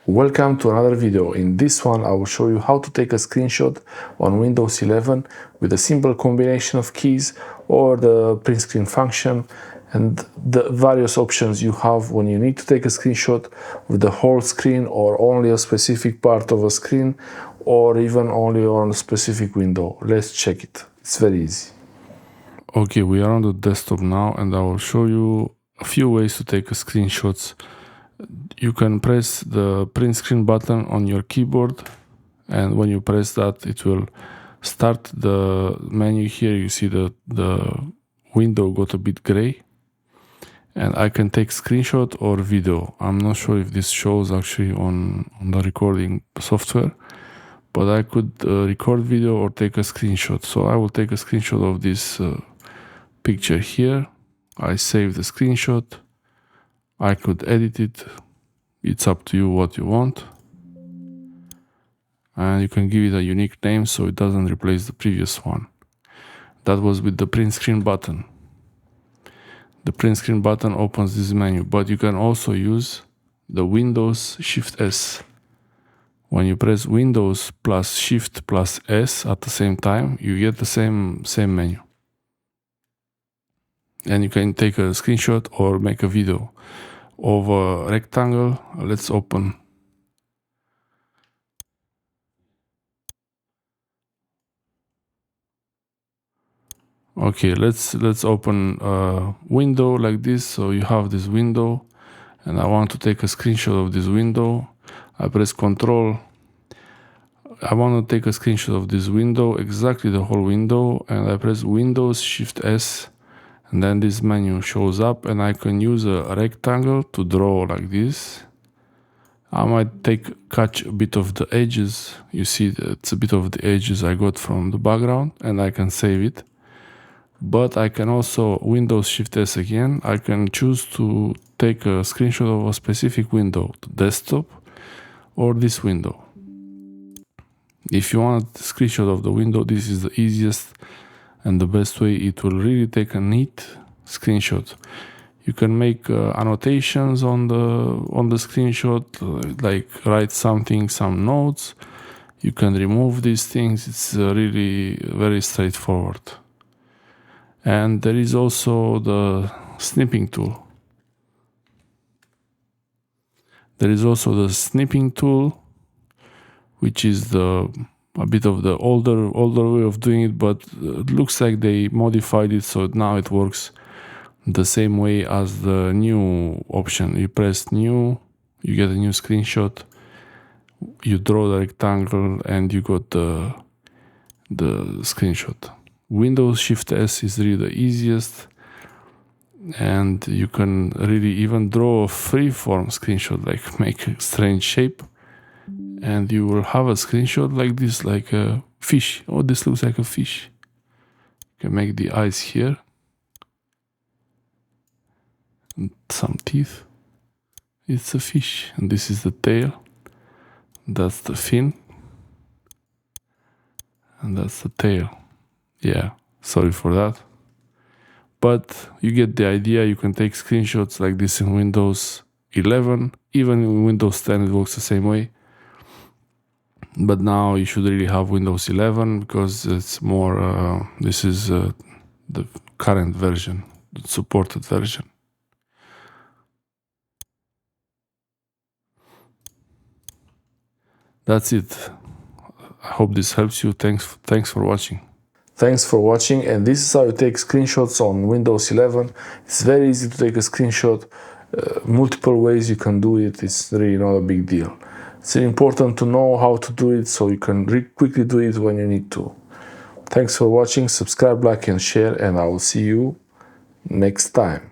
Welcome to another video. In this one I will show you how to take a screenshot on Windows 11 with a simple combination of keys or the print screen function and the various options you have when you need to take a screenshot with the whole screen or only a specific part of a screen or even only on a specific window. Let's check it. It's very easy. Okay, we are on the desktop now and I will show you a few ways to take screenshots. You can press the print screen button on your keyboard, and when you press that it will start the menu here. You see the window got a bit gray, and I can take screenshot or video. I'm not sure if this shows actually on the recording software, but I could record video or take a screenshot. So I will take a screenshot of this picture here. I save the screenshot. I could edit it. It's up to you what you want. And you can give it a unique name so it doesn't replace the previous one. That was with the print screen button. The print screen button opens this menu, but you can also use the Windows Shift S. When you press Windows plus Shift plus S at the same time, you get the same menu. And you can take a screenshot or make a video of a rectangle. Let's open. Okay, let's open a window like this. So you have this window and I want to take a screenshot of this window. I press Control. I want to take a screenshot of this window, exactly the whole window, and I press Windows Shift S, and then this menu shows up and I can use a rectangle to draw like this. I might catch a bit of the edges. You see it's a bit of the edges I got from the background, and I can save it. But I can also Windows Shift S again. I can choose to take a screenshot of a specific window, the desktop or this window. If you want a screenshot of the window, this is the easiest and the best way. It will really take a neat screenshot. You can make annotations on the screenshot, like write something, some notes. You can remove these things. It's really very straightforward. And there is also the sniping tool. There is also the sniping tool, which is a bit of the older way of doing it, but it looks like they modified it so now it works the same way as the new option. You press new, you get a new screenshot, you draw the rectangle, and you got the screenshot. Windows Shift S is really the easiest, and you can really even draw a freeform screenshot, like make a strange shape, and you will have a screenshot like this, like a fish. Oh, this looks like a fish. You can make the eyes here. And some teeth. It's a fish. And this is the tail. That's the fin. And that's the tail. Yeah, sorry for that. But you get the idea. You can take screenshots like this in Windows 11. Even in Windows 10 it works the same way. But now you should really have Windows 11 because it's more, this is the current version, the supported version. That's it. I hope this helps you. Thanks for watching. Thanks for watching, and this is how you take screenshots on Windows 11. It's very easy to take a screenshot. Multiple ways you can do it. It's really not a big deal. It's important to know how to do it so you can quickly do it when you need to. Thanks for watching. Subscribe, like and share, and I will see you next time.